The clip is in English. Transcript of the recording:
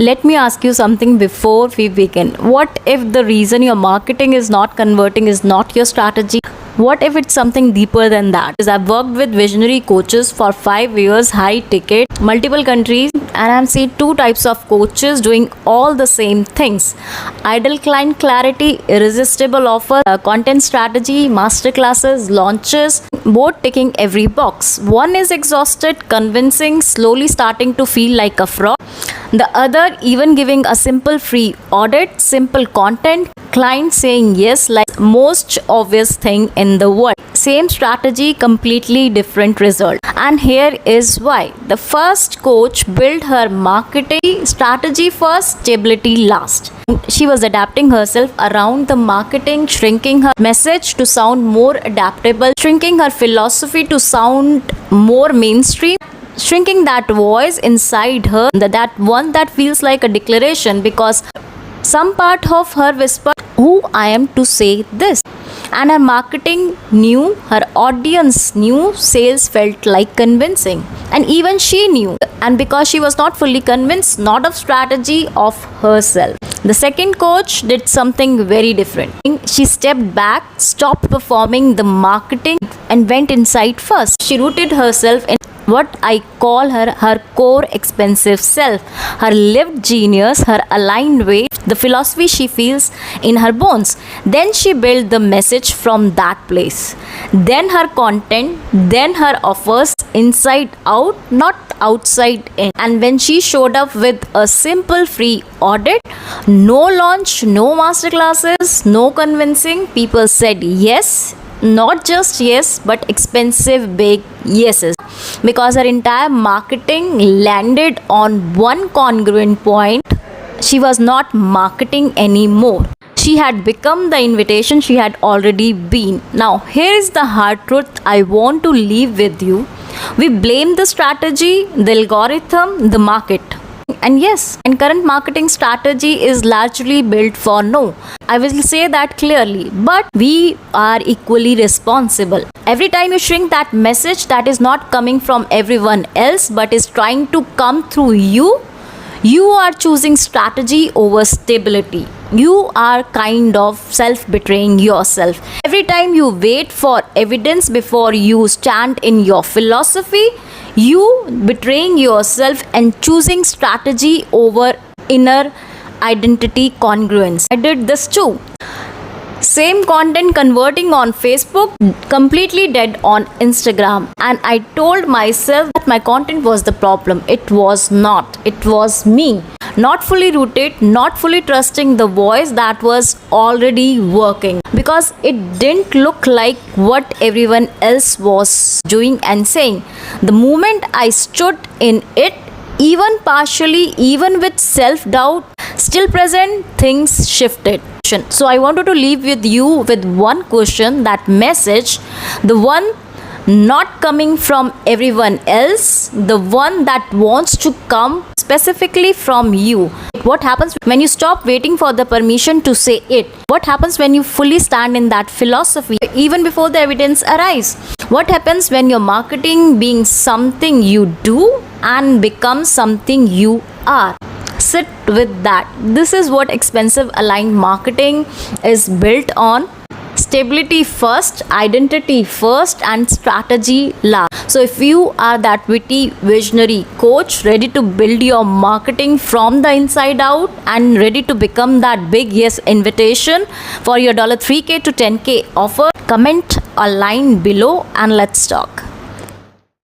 Let me ask you something before we begin. What if the reason your marketing is not converting is not your strategy? What if it's something deeper than that? Because I've worked with visionary coaches for 5 years, high ticket, multiple countries, and I've seen two types of coaches doing all the same things. Ideal client clarity, irresistible offer, content strategy, masterclasses, launches, both ticking every box. One is exhausted, convincing, slowly starting to feel like a fraud. The other even giving a simple free audit, simple content, client saying yes like most obvious thing in the world. Same strategy, completely different result. And here is why. The first coach built her marketing strategy first, stability last. She was adapting herself around the marketing, shrinking her message to sound more adaptable, shrinking her philosophy to sound more mainstream, shrinking that voice inside her, that one that feels like a declaration, because some part of her whispered, "Who I am to say this?" And her marketing knew, her audience knew, sales felt like convincing. And even she knew. And because she was not fully convinced, not of strategy, of herself. The second coach did something very different. She stepped back, stopped performing the marketing, and went inside first. She rooted herself in what I call her core expansive self, her lived genius, her aligned way, the philosophy she feels in her bones. Then she built the message from that place. Then her content, then her offers, inside out, not outside in. And when she showed up with a simple free audit, no launch, no masterclasses, no convincing, people said yes. Not just yes, but expensive big yeses, because her entire marketing landed on one congruent point. She was not marketing anymore. She had become the invitation she had already been. Now, here is the hard truth I want to leave with you. We blame the strategy, the algorithm, the market. And yes, and current marketing strategy is largely built for no. I will say that clearly, but we are equally responsible. Every time you shrink that message that is not coming from everyone else but is trying to come through you, you are choosing strategy over stability. You are kind of self-betraying yourself. Every time you wait for evidence before you stand in your philosophy, you betraying yourself and choosing strategy over inner identity congruence. I did this too. Same content converting on Facebook, completely dead on Instagram. And I told myself that my content was the problem. It was not. It was me. Not fully rooted, not fully trusting the voice that was already working, because it didn't look like what everyone else was doing and saying. The moment I stood in it, even partially, even with self-doubt still present, things shifted. So I wanted to leave with you with one question, that message, the one not coming from everyone else, the one that wants to come specifically from you. What happens when you stop waiting for the permission to say it? What happens when you fully stand in that philosophy even before the evidence arrives? What happens when your marketing being something you do and becomes something you are? Sit with that. This is what expensive aligned marketing is built on. Stability first, identity first, and strategy last. So if you are that witty visionary coach ready to build your marketing from the inside out and ready to become that big yes invitation for your $3K to $10K offer, comment a line below and let's talk.